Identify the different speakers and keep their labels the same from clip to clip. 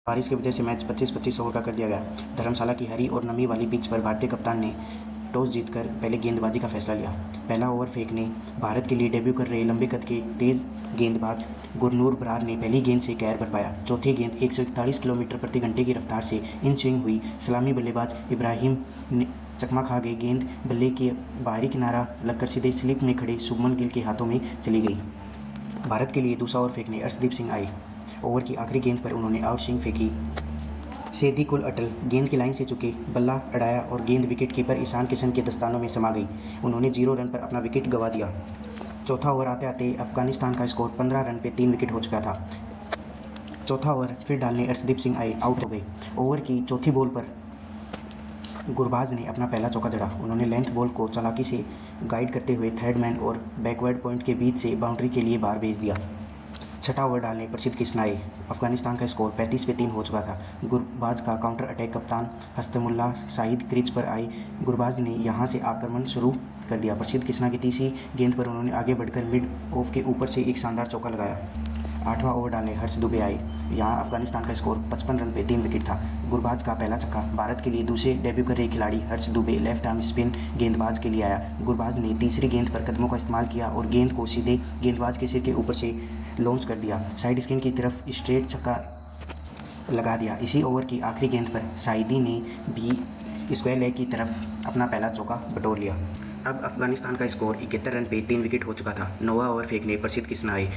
Speaker 1: बारिश की वजह से मैच 25-25 ओवर का कर दिया गया। धर्मशाला की हरी और नमी वाली पिच पर भारतीय कप्तान ने टॉस जीतकर पहले गेंदबाजी का फैसला लिया। पहला ओवर फेंकने भारत के लिए डेब्यू कर रहे लंबे कद के तेज गेंदबाज गुरनूर बरार ने पहली गेंद से कहर बरपाया। चौथी गेंद 141 किलोमीटर प्रति घंटे की रफ्तार से इन स्विंग हुई। सलामी बल्लेबाज इब्राहिम ने चकमा खा गई। गेंद बल्ले के बाहरी किनारा लगकर सीधे स्लिप में खड़े शुभमन गिल के हाथों में चली गई। भारत के लिए दूसरा ओवर फेंकने अर्शदीप सिंह आए। ओवर की आखिरी गेंद पर उन्होंने आउट स्विंग फेंकी। सेदी कुल अटल गेंद की लाइन से चुके, बल्ला अड़ाया और गेंद विकेट कीपर ईशान किशन के दस्तानों में समा गई। उन्होंने 0 रन पर अपना विकेट गंवा दिया। चौथा ओवर आते आते अफगानिस्तान का स्कोर 15 रन पे 3 विकेट हो चुका था। चौथा ओवर फिर डालने अर्शदीप सिंह आए, आउट हो गए। ओवर की चौथी बॉल पर गुरबाज ने अपना पहला चौका जड़ा। उन्होंने लेंथ बॉल को चालाकी से गाइड करते हुए थर्ड मैन और बैकवर्ड पॉइंट के बीच से बाउंड्री के लिए बाहर भेज दिया। छठा ओवर डालने प्रसिद्ध किशन आए। अफगानिस्तान का स्कोर 35 पे 3 हो चुका था। गुरबाज का काउंटर अटैक कप्तान हस्तमुल्ला शाहिद क्रीज पर आए। गुरबाज ने यहां से आक्रमण शुरू कर दिया। प्रसिद्ध किशन की तीसरी गेंद पर उन्होंने आगे बढ़कर मिड ऑफ के ऊपर से एक शानदार चौका लगाया। आठवां ओवर डालने हर्ष दुबे आए। यहाँ अफगानिस्तान का स्कोर 55 रन पे 3 विकेट था। गुरबाज का पहला छक्का। भारत के लिए दूसरे डेब्यू कर रहे खिलाड़ी हर्ष दुबे लेफ्ट आर्म स्पिन गेंदबाज के लिए आया। गुरबाज ने तीसरी गेंद पर कदमों का इस्तेमाल किया और गेंद को सीधे गेंदबाज के सिर के ऊपर से लॉन्च कर दिया। साइड स्किन की तरफ स्ट्रेट छक्का लगा दिया। इसी ओवर की आखिरी गेंद पर साइदी ने भी स्क्वायर लेग की तरफ अपना पहला चौका बटोर लिया। अब अफगानिस्तान का स्कोर 71 रन पे 3 विकेट हो चुका था। नौवां ओवर फेंकने प्रसिद्ध किशन आए।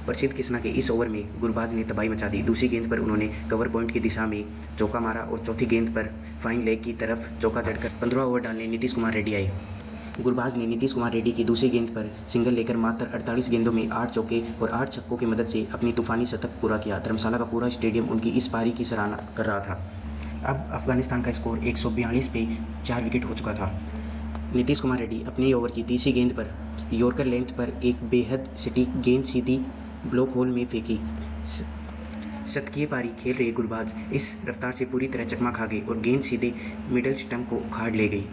Speaker 1: प्रसिद्ध किशन के इस ओवर में गुरबाज ने तबाही मचा दी। दूसरी गेंद पर उन्होंने कवर पॉइंट की दिशा में चौका मारा और चौथी गेंद पर फाइन लेग की तरफ चौका जड़कर 15वां ओवर डालने नीतीश कुमार रेड्डी आए। गुरबाज ने नीतीश कुमार रेड्डी की दूसरी गेंद पर सिंगल लेकर मात्र 48 गेंदों में 8 चौके और 8 छक्कों की मदद से अपनी तूफानी शतक पूरा किया। धर्मशाला का पूरा स्टेडियम उनकी इस पारी की सराहना कर रहा था। अब अफगानिस्तान का स्कोर 142 पे 4 विकेट हो चुका था। नीतीश कुमार रेड्डी अपनी ओवर की तीसरी गेंद पर यॉर्कर लेंथ पर एक बेहद सटीक गेंद सीधी ब्लॉक होल में फेंकी। शतकीय पारी खेल रहे गुरबाज इस रफ्तार से पूरी तरह चकमा खा गए और गेंद सीधे मिडल स्टंप को उखाड़ ले गई।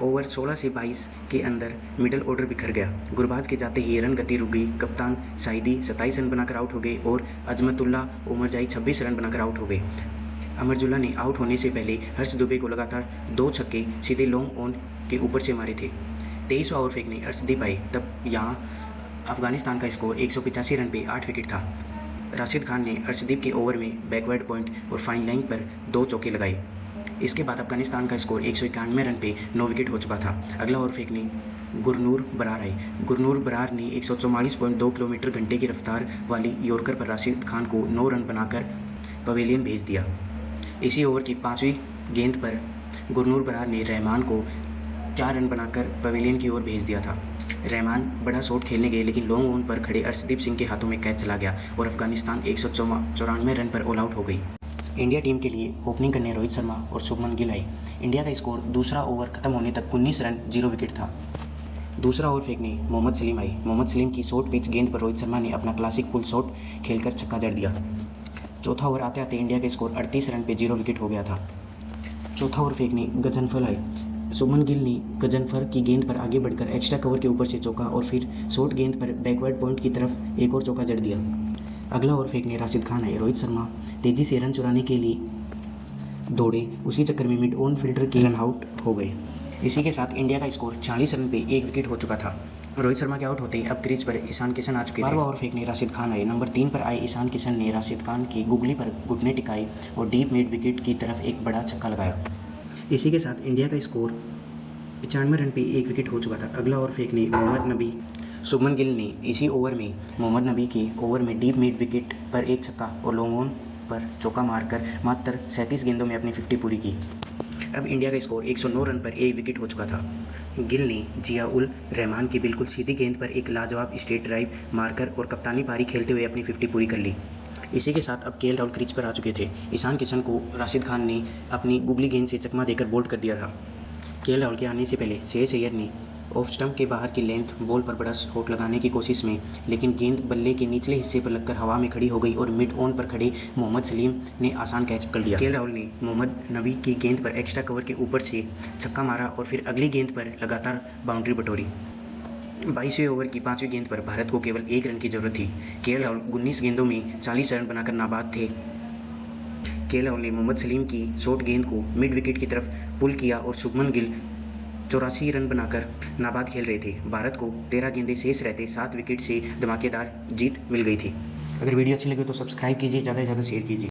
Speaker 1: ओवर 16 से 22 के अंदर मिडल ऑर्डर बिखर गया। गुरबाज के जाते ही रन गति रुक गई। कप्तान साइदी 27 रन बनाकर आउट हो गए और अजमतुल्ला उमरजाई 26 रन बनाकर आउट हो गए। अमरजुल्ला ने आउट होने से पहले हर्ष दुबे को लगातार 2 छक्के सीधे लॉन्ग ऑन के ऊपर से मारे थे। 23वां ओवर फेंकने अर्शदीप आए। तब यहाँ अफगानिस्तान का स्कोर 185 रन पे 8 विकेट था। राशिद खान ने अर्शदीप के ओवर में बैकवर्ड पॉइंट और फाइन लाइन पर 2 चौके लगाए। इसके बाद अफगानिस्तान का स्कोर 191 रन पे 9 विकेट हो चुका था। अगला ओवर फेंकने गुरनूर बरार आए। गुरनूर बरार ने 144.2 किलोमीटर घंटे की रफ्तार वाली यॉर्कर पर राशिद खान को 9 रन बनाकर पवेलियन भेज दिया। इसी ओवर की 5वीं गेंद पर गुरनूर बरार ने रहमान को 4 रन बनाकर पवेलियन की ओर भेज दिया था। रहमान बड़ा शॉट खेलने गए लेकिन लॉन्ग ऑन पर खड़े अर्शदीप सिंह के हाथों में कैच चला गया और अफगानिस्तान 194 रन पर ऑल आउट हो गई। इंडिया टीम के लिए ओपनिंग करने रोहित शर्मा और शुभमन गिल आए। इंडिया का स्कोर दूसरा ओवर खत्म होने तक 19 रन 0 विकेट था। दूसरा ओवर फेंकने मोहम्मद सलीम आए। मोहम्मद सलीम की शॉर्ट पिच गेंद पर रोहित शर्मा ने अपना क्लासिक पुल शॉट खेलकर छक्का जड़ दिया। चौथा ओवर आते आते इंडिया का स्कोर 38 रन पे 0 विकेट हो गया था। चौथा ओवर फेंकने गजनफर आए। शुभमन गिल ने गजनफर की गेंद पर आगे बढ़कर एक्स्ट्रा कवर के ऊपर से चौका और फिर शॉर्ट गेंद पर बैकवर्ड पॉइंट की तरफ एक और चौका जड़ दिया। अगला ओवर फेंकने राशिद खान आए। रोहित शर्मा तेजी से रन चुराने के लिए दौड़े। उसी चक्कर में मिड ऑन फील्डर के रन आउट हो गए। इसी के साथ इंडिया का स्कोर 46 रन पे 1 विकेट हो चुका था। रोहित शर्मा के आउट होते अब क्रीज पर ईशान किशन आ चुके थे। 12वां ओवर फेंकने राशिद खान आए। नंबर 3 पर आए ईशान किशन ने राशिद खान की गुगली पर घुटने टिकाए और डीप मिड विकेट की तरफ एक बड़ा छक्का लगाया। इसी के साथ इंडिया का स्कोर 95 रन पे 1 विकेट हो चुका था। अगला ओवर फेंकने मोहम्मद नबी। शुभमन गिल ने इसी ओवर में मोहम्मद नबी के ओवर में डीप मिड विकेट पर एक छक्का और लॉन्ग ऑन पर चौका मारकर मात्र 37 गेंदों में अपनी 50 पूरी की। अब इंडिया का स्कोर 109 रन पर 1 विकेट हो चुका था। गिल ने जिया-उल रहमान की बिल्कुल सीधी गेंद पर एक लाजवाब स्ट्रेट ड्राइव मारकर और कप्तानी पारी खेलते हुए अपनी 50 पूरी कर ली। इसी के साथ अब केएल राहुल क्रीज पर आ चुके थे। ईशान किशन को राशिद खान ने अपनी गुगली गेंद से चकमा देकर बोल्ड कर दिया था। केएल राहुल के आने से पहले श्रेयस अय्यर ने ऑफ स्टंप के बाहर की लेंथ बॉल पर बड़ा शॉट लगाने की कोशिश में, लेकिन गेंद बल्ले के निचले हिस्से पर लगकर हवा में खड़ी हो गई और मिड ऑन पर खड़े मोहम्मद सलीम ने आसान कैच पकड़ लिया। केएल राहुल ने मोहम्मद नबी की गेंद पर एक्स्ट्रा कवर के ऊपर से छक्का मारा और फिर अगली गेंद पर लगातार बाउंड्री बटोरी। 22वें ओवर की 5वीं गेंद पर भारत को केवल 1 रन की जरूरत थी। केएल राहुल 19 गेंदों में 40 रन बनाकर नाबाद थे। राहुल ने मोहम्मद सलीम की शॉर्ट गेंद को मिड विकेट की तरफ पुल किया और शुभमन गिल 84 रन बनाकर नाबाद खेल रहे थे। भारत को 13 गेंदें शेष रहते 7 विकेट से धमाकेदार जीत मिल गई थी। अगर वीडियो अच्छी लगे तो सब्सक्राइब कीजिए, ज़्यादा से ज़्यादा शेयर कीजिए।